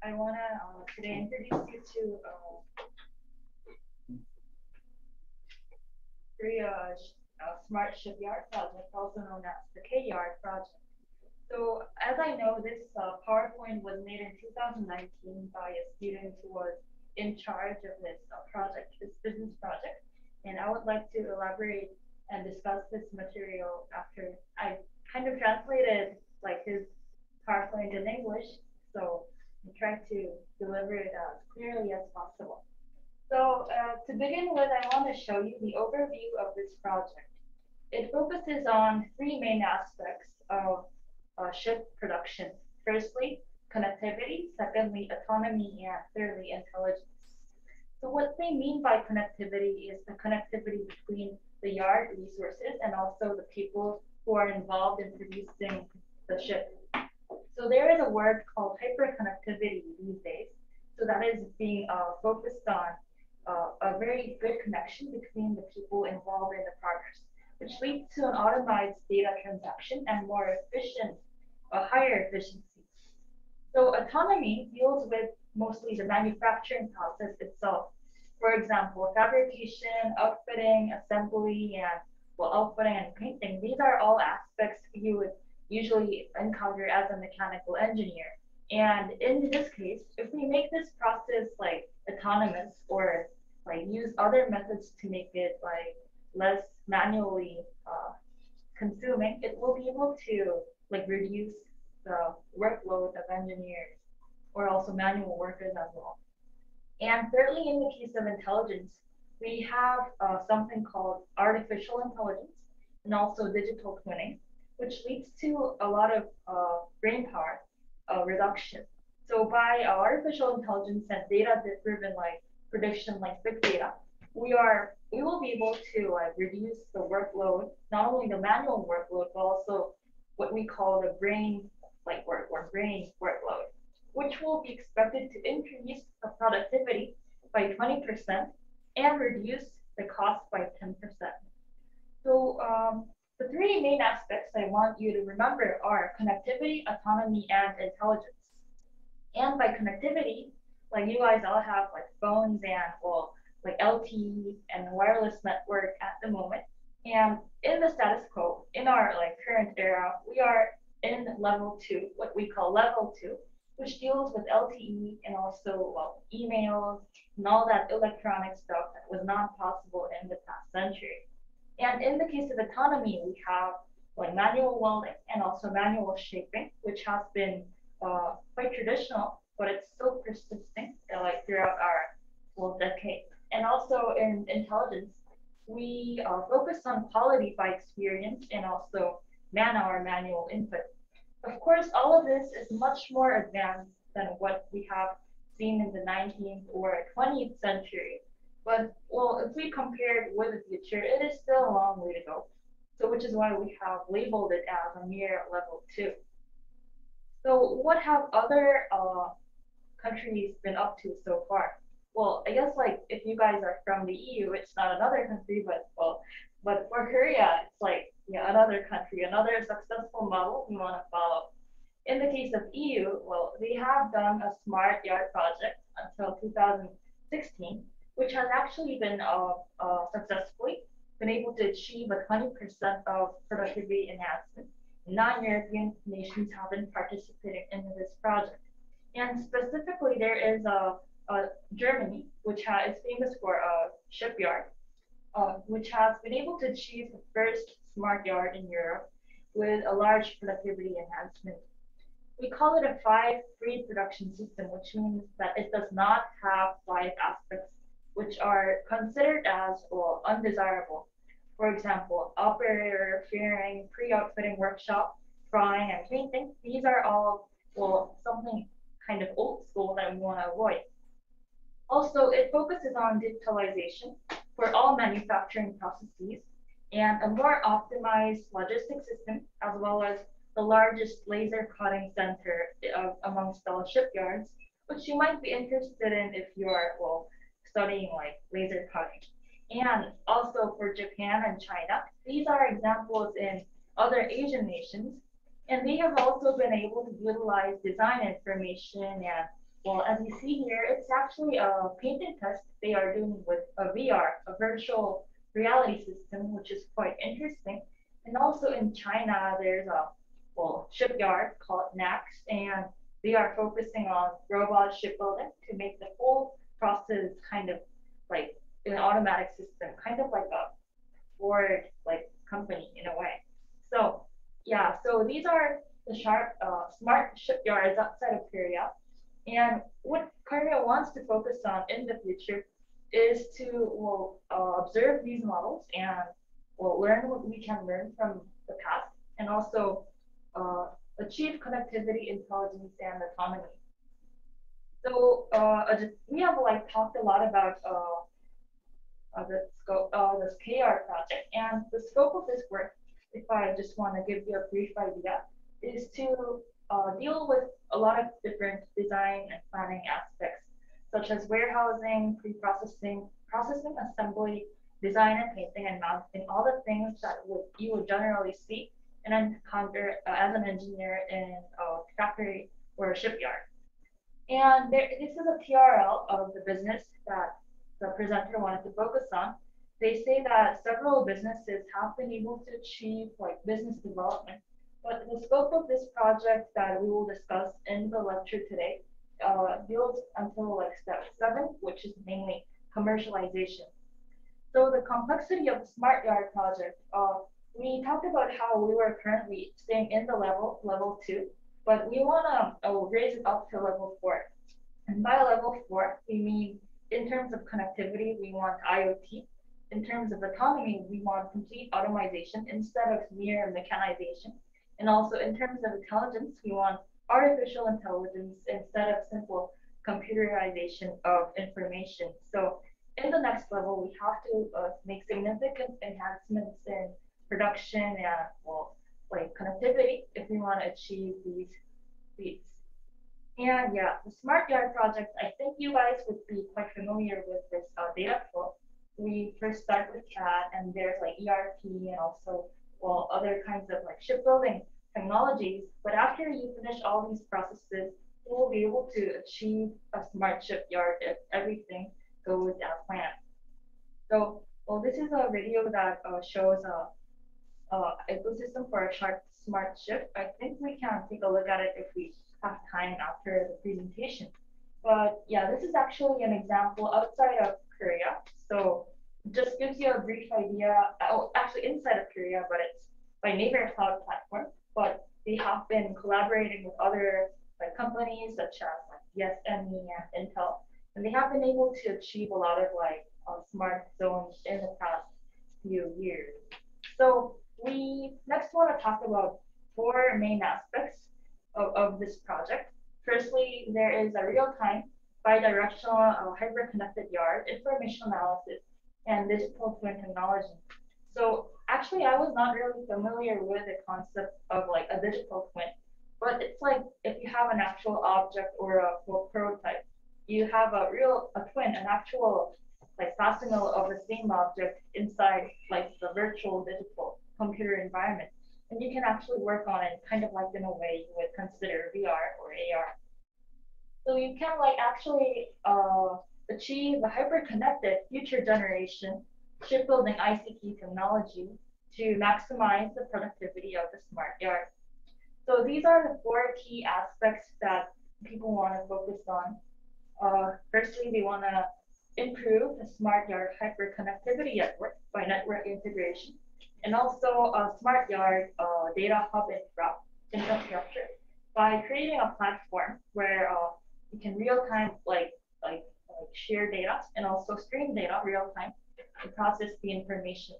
I want to today introduce you to Korea Smart Shipyard Project, also known as the K-Yard project. So as I know, this PowerPoint was made in 2019 by a student who was in charge of this project, this business project. And I would like to elaborate and discuss this material after I kind of translated like his PowerPoint in English. So I tried to deliver it as clearly as possible. So to begin with, I want to show you the overview of this project. It focuses on three main aspects of ship production. Firstly, connectivity. Secondly, autonomy. And thirdly, intelligence. So what they mean by connectivity is the connectivity between the yard resources and also the people who are involved in producing the ship. So there is a word called hyperconnectivity these days. So that is being focused on a very good connection between the people involved in the progress, which leads to an automated data transaction and more efficient, a higher efficiency. So autonomy deals with mostly the manufacturing process itself. For example, fabrication, outfitting, assembly, and well, outfitting and painting. These are all aspects you would usually encounter as a mechanical engineer. And in this case, if we make this process like autonomous or like use other methods to make it like less manually consuming, it will be able to like reduce the workload of engineers or also manual workers as well. And thirdly, in the case of intelligence, we have something called artificial intelligence and also digital twinning, which leads to a lot of brain power reduction. So by artificial intelligence and data-driven like prediction like big data, we will be able to like reduce the workload, not only the manual workload, but also what we call the brain like work or brain workload, which will be expected to increase the productivity by 20% and reduce the cost by 10%. So the three main aspects I want you to remember are connectivity, autonomy, and intelligence. And by connectivity, like you guys all have like phones and well, like LTE and wireless network at the moment. And in the status quo, in our like current era, we are in level two, what we call level two, which deals with LTE and also well, emails and all that electronic stuff that was not possible in the past century. And in the case of autonomy, we have like manual welding and also manual shaping, which has been quite traditional, but it's still persisting like throughout our well decade. And also in intelligence, we focus on quality by experience and also man-hour manual input. Of course, all of this is much more advanced than what we have seen in the 19th or 20th century. But well, if we compare it with the future, it is still a long way to go. So which is why we have labeled it as a mere level two. So what have other countries been up to so far? Well, I guess like if you guys are from the EU, it's not another country, but well, but for Korea, it's like yeah, another country, another successful model we want to follow. In the case of EU, well, they have done a smart yard project until 2016, which has actually been successfully been able to achieve a 20% of productivity enhancement. Non-European nations have been participating in this project. And specifically, there is Germany, which is famous for a shipyard, which has been able to achieve the first smart yard in Europe with a large productivity enhancement. We call it a five pre-production system, which means that it does not have five aspects which are considered as well undesirable. For example, operator, fairing, pre-outfitting workshop, drawing, and painting. These are all well something kind of old school that we want to avoid. Also, it focuses on digitalization for all manufacturing processes and a more optimized logistics system, as well as the largest laser cutting center amongst all shipyards, which you might be interested in if you're well studying like laser cutting. And also for Japan and China, these are examples in other Asian nations, and they have also been able to utilize design information and Well, as you see here, it's actually a painting test they are doing with a VR, a virtual reality system, which is quite interesting. And also in China, there's a shipyard called NAX, and they are focusing on robot shipbuilding to make the whole process kind of like an automatic system, kind of like a Ford like company in a way. So yeah, so these are the smart shipyards outside of Korea. And what Korea wants to focus on in the future is to observe these models and learn what we can learn from the past, and also uh, achieve connectivity, intelligence, and autonomy. So we have like talked a lot about this KR project. And the scope of this work, if I just want to give you a brief idea, is to deal with a lot of different design and planning aspects, such as warehousing, pre-processing, processing, assembly, design and painting and mounting, all the things that you would generally see and encounter as an engineer in a factory or a shipyard. And this is a TRL of the business that the presenter wanted to focus on. They say that several businesses have been able to achieve like business development, but the scope of this project that we will discuss in the lecture today deals until like step 7, which is mainly commercialization. So the complexity of the Smart Yard project, we talked about how we were currently staying in the level 2, but we want to raise it up to level 4. And by level 4, we mean in terms of connectivity, we want IoT. In terms of autonomy, we want complete automation instead of mere mechanization. And also in terms of intelligence, we want artificial intelligence instead of simple computerization of information. So in the next level, we have to make significant enhancements in production and like connectivity if we want to achieve these speeds. And yeah, the Smart Yard project, I think you guys would be quite familiar with this data flow. We first start with CAD, and there's like ERP and also other kinds of like shipbuilding technologies. But after you finish all these processes, you will be able to achieve a smart shipyard if everything goes as planned. So, this is a video that shows ecosystem for a smart ship. I think we can take a look at it if we have time after the presentation. But yeah, this is actually an example outside of Korea. So just gives you a brief idea. Oh, actually inside of Korea, but it's by Naver Cloud Platform. But they have been collaborating with other like companies such as like DSME and Intel, and they have been able to achieve a lot of like smart zones in the past few years. So we next want to talk about 4 main aspects of this project. Firstly, there is a real-time bidirectional hyper-connected yard information analysis and digital twin technology. So actually, I was not really familiar with the concept of like a digital twin, but it's like if you have an actual object or a prototype, you have a twin, an actual like facsimile of the same object inside like the virtual digital computer environment. And you can actually work on it kind of like in a way you would consider VR or AR. So you can like actually achieve a hyper-connected future generation shipbuilding ICT technology to maximize the productivity of the smart yard. So these are the 4 key aspects that people want to focus on. Firstly, they want to improve the smart yard hyperconnectivity network by network integration, and also a smart yard data hub infrastructure by creating a platform where you can real time share data and also stream data real time and process the information.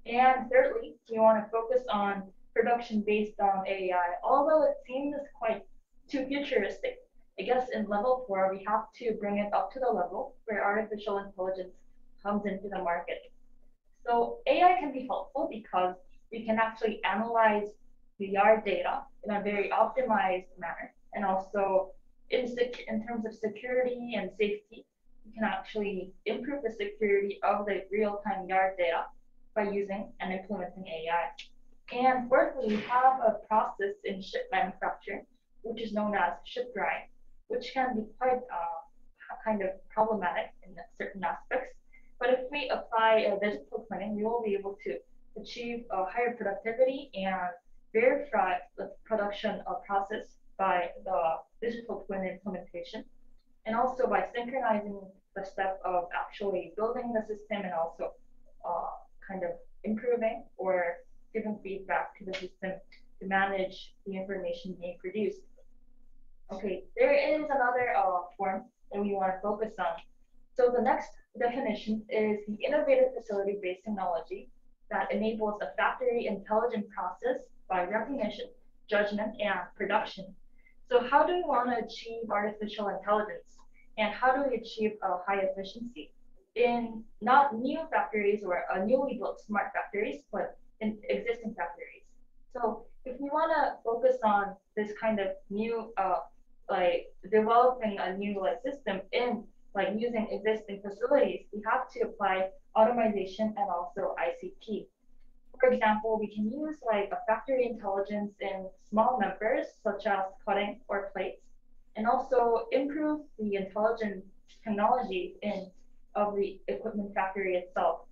And thirdly, we want to focus on production based on AI, although it seems quite too futuristic. I guess in level 4, we have to bring it up to the level where artificial intelligence comes into the market. So AI can be helpful because we can actually analyze the yard data in a very optimized manner. And also in terms of security and safety, we can actually improve the security of the real-time yard data by using and implementing AI. And fourthly, we have a process in ship manufacturing, which is known as ship drying, which can be quite kind of problematic in certain aspects. But if we apply digital twinning, we will be able to achieve higher productivity and verify the production process by the digital twin implementation, and also by synchronizing the step of actually building the system and also uh, kind of improving or giving feedback to the system to manage the information being produced. Okay, there is another form that we want to focus on. So the next definition is the innovative facility-based technology that enables a factory intelligent process by recognition, judgment, and production. So how do we want to achieve artificial intelligence? And how do we achieve a high efficiency? In not new factories or newly built smart factories, but in existing factories. So if we want to focus on this kind of new like developing a new like system in like using existing facilities, we have to apply automation and also ICT. For example, we can use like a factory intelligence in small numbers such as cutting or plates, and also improve the intelligence technology in of the equipment factory itself.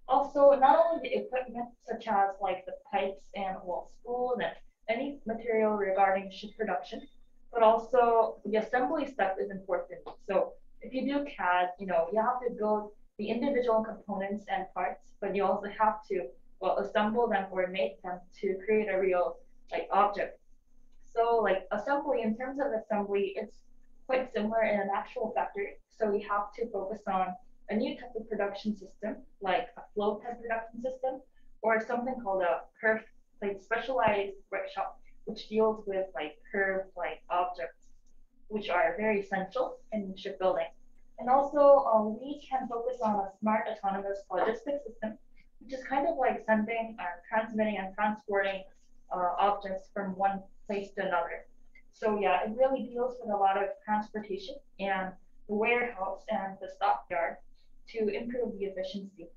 Also, not only the equipment such as like the pipes and well spools and any material regarding ship production, but also the assembly step is important. So if you do CAD, you have to build the individual components and parts, but you also have to well assemble them or make them to create a real like object. So like assembly, in terms of assembly, it's quite similar in an actual factory. So we have to focus on a new type of production system, like a flow type production system, or something called a curved, like specialized workshop, which deals with like curved like objects, which are very essential in shipbuilding. And also, we can focus on a smart autonomous logistics system, which is kind of like sending, transmitting, and transporting objects from one place to another. So yeah, it really deals with a lot of transportation and the warehouse and the stockyard to improve the efficiency.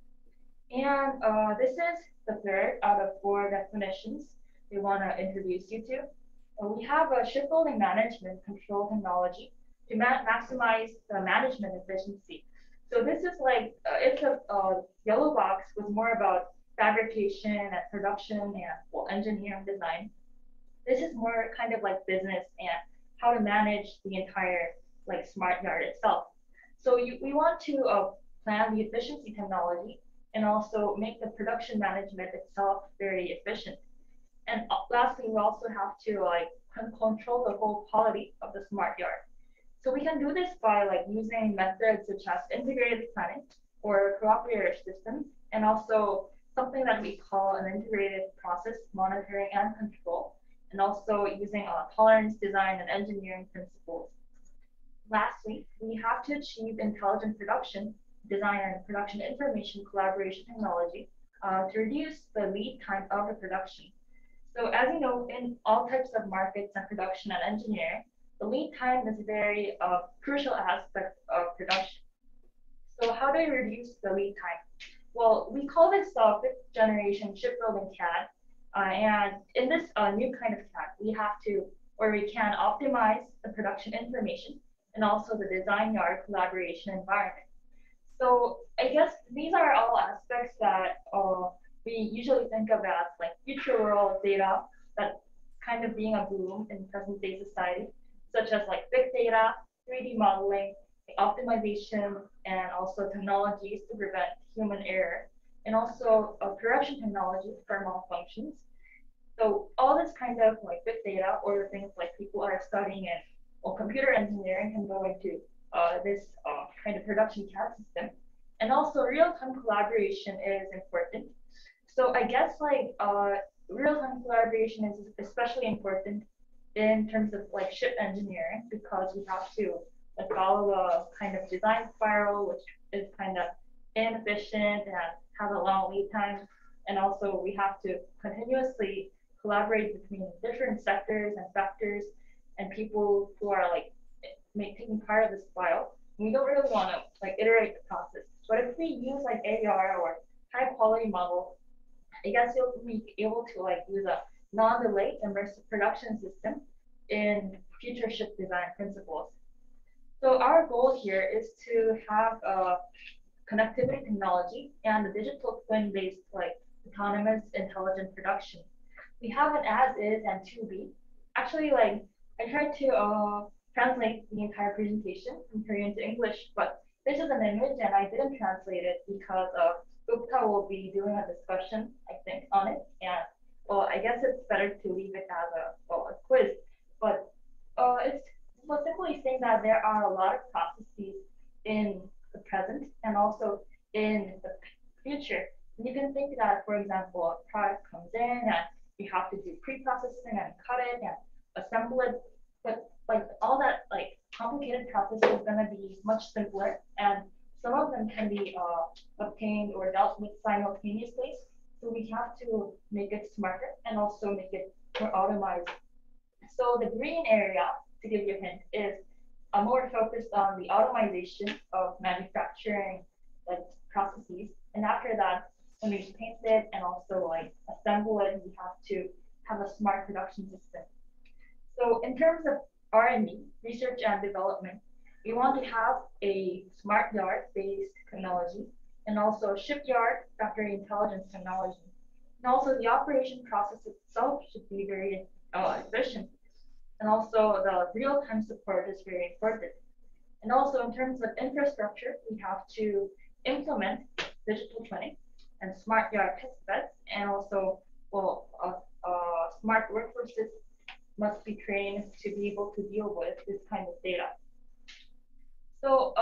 And this is the third out of four definitions we want to introduce you to. We have a shipbuilding management control technology to maximize the management efficiency. So this is like, it's a yellow box was more about fabrication and production and well, engineering design. This is more kind of like business and how to manage the entire like smart yard itself. So we want to plan the efficiency technology and also make the production management itself very efficient. And lastly, we also have to like control the whole quality of the smart yard. So we can do this by like using methods such as integrated planning or cooperative systems, and also something that we call an integrated process monitoring and control, and also using tolerance design and engineering principles. Lastly, we have to achieve intelligent production, design and production information collaboration technology to reduce the lead time of the production. So as you know, in all types of markets and production and engineering, the lead time is a very crucial aspect of production. So how do we reduce the lead time? Well, we call this fifth generation shipbuilding CAD. And in this new kind of CAD, we have to, or we can optimize the production information and also the design yard collaboration environment. So I guess these are all aspects that we usually think of as like future world data that kind of being a boom in present day society, such as like big data, 3D modeling, optimization, and also technologies to prevent human error, and also production technology for malfunctions. So all this kind of like big data or things like people are studying in or computer engineering can go into this kind of production CAD system. And also real-time collaboration is important. So I guess like real-time collaboration is especially important in terms of like ship engineering because we have to like follow a kind of design spiral, which is kind of inefficient and has a long lead time. And also we have to continuously collaborate between different sectors and factors and people who are like taking part of this file. We don't really want to like iterate the process. But if we use like AR or high quality model, I guess you'll be able to like use a non-delay immersive production system in future ship design principles. So our goal here is to have connectivity technology and the digital twin-based like autonomous intelligent production. We have an as is and to be. Actually, like I tried to translate the entire presentation from Korean to English, but this is an image and I didn't translate it because Gupta will be doing a discussion, I think, on it. And well, I guess it's better to leave it as a quiz. But it's specifically saying that there are a lot of processes in the present and also in the future. And you can think that, for example, a product comes in and you have to do pre-processing and cut it and assemble it. But like all that like complicated process is going to be much simpler, and some of them can be obtained or dealt with simultaneously. So we have to make it smarter and also make it more automated. So the green area, to give you a hint, is more focused on the automation of manufacturing like processes. And after that, when we paint it and also like assemble it, we have to have a smart production system. So in terms of R&D, research and development, we want to have a smart yard-based technology and also a shipyard factory intelligence technology. And also the operation process itself should be very efficient. And also the real-time support is very important. And also in terms of infrastructure, we have to implement digital twinning and smart yard test beds, and also well, smart workforces must be trained to be able to deal with this kind of data. So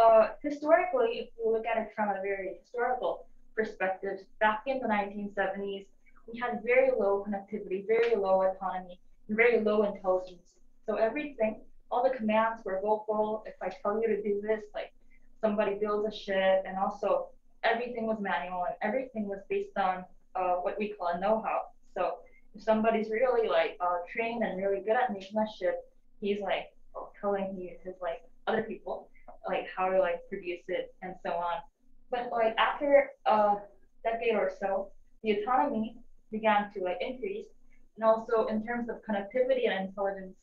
historically, if you look at it from a very historical perspective, back in the 1970s, we had very low connectivity, very low autonomy, and very low intelligence. So everything, all the commands were vocal. If I tell you to do this, like somebody builds a ship, and also everything was manual and everything was based on what we call a know-how. So if somebody's really like trained and really good at making a ship, he's like telling his like other people like how to like produce it and so on. But like after a decade or so, the autonomy began to like increase, and also in terms of connectivity and intelligence,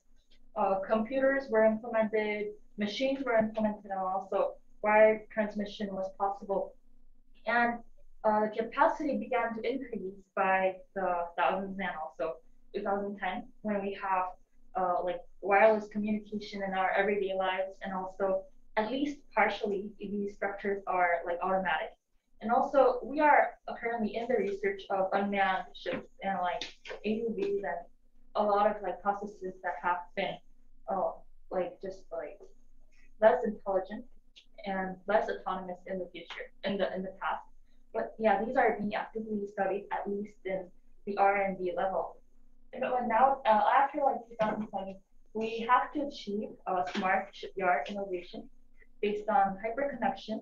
computers were implemented, machines were implemented, and also wired transmission was possible. And the capacity began to increase by the thousands and also 2010 when we have like wireless communication in our everyday lives, and also at least partially these structures are like automatic. And also we are currently in the research of unmanned ships and like AUVs and a lot of like processes that have been uh, like just like less intelligent and less autonomous in the future, in the past. But yeah, these are being actively studied at least in the R&D level. But now, after like 2020, we have to achieve a smart shipyard innovation based on hyperconnection,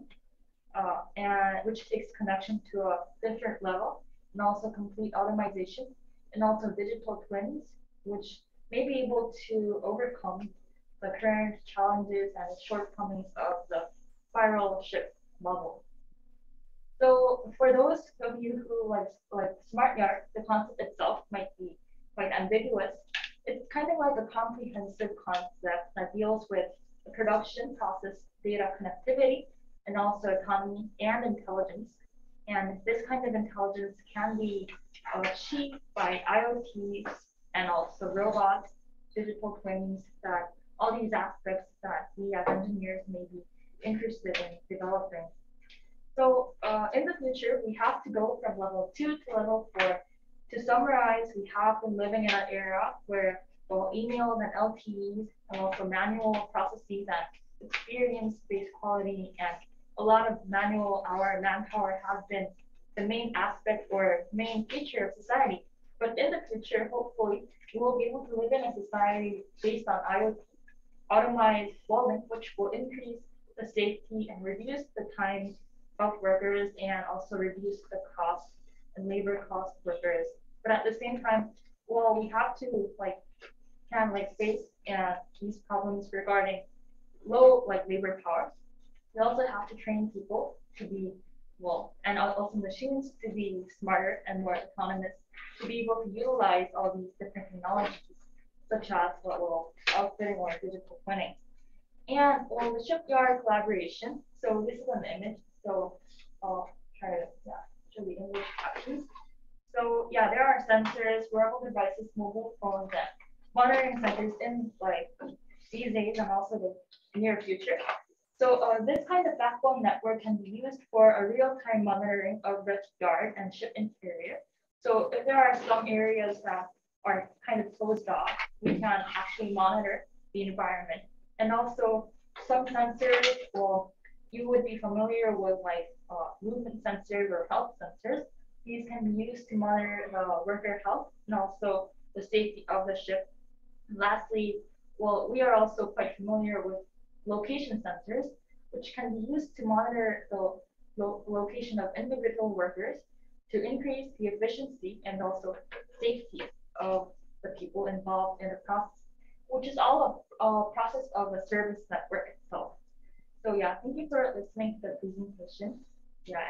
and which takes connection to a different level, and also complete automation, and also digital twins, which may be able to overcome the current challenges and shortcomings of the spiral ship model. So for those of you who like smart yard, the concept itself might be quite ambiguous. It's kind of like a comprehensive concept that deals with the production process, data connectivity, and also autonomy and intelligence. And this kind of intelligence can be achieved by IoTs and also robots, digital twins, that all these aspects that we as engineers may be interested in developing. So in the future, we have to go from level 2 to level 4. To summarize, we have been living in an era where well, emails and LTEs and also manual processes and experience-based quality and a lot of manual hour manpower have been the main aspect or main feature of society. But in the future, hopefully, we will be able to live in a society based on IoT, automated welding, which will increase the safety and reduce the time of workers and also reduce the cost and labor cost of workers. But at the same time, well, we have to like can like face these problems regarding low like labor power. We also have to train people to be well, and also machines to be smarter and more autonomous to be able to utilize all these different technologies, such as well, outfitting or digital twinning. And on the shipyard collaboration, so this is an image. So I'll try to show the English captions. So yeah, there are sensors, wearable devices, mobile phones, and monitoring centers in like these days and also the near future. So this kind of backbone network can be used for a real-time monitoring of the yard and ship interior. So if there are some areas that are kind of closed off, we can actually monitor the environment. And also some sensors, well, you would be familiar with like movement sensors or health sensors. These can be used to monitor the worker health and also the safety of the ship. And lastly, well, we are also quite familiar with location sensors, which can be used to monitor the location of individual workers to increase the efficiency and also safety of the people involved in the process, which is all a process of the service network itself. So yeah, thank you for listening to the presentation. Yeah,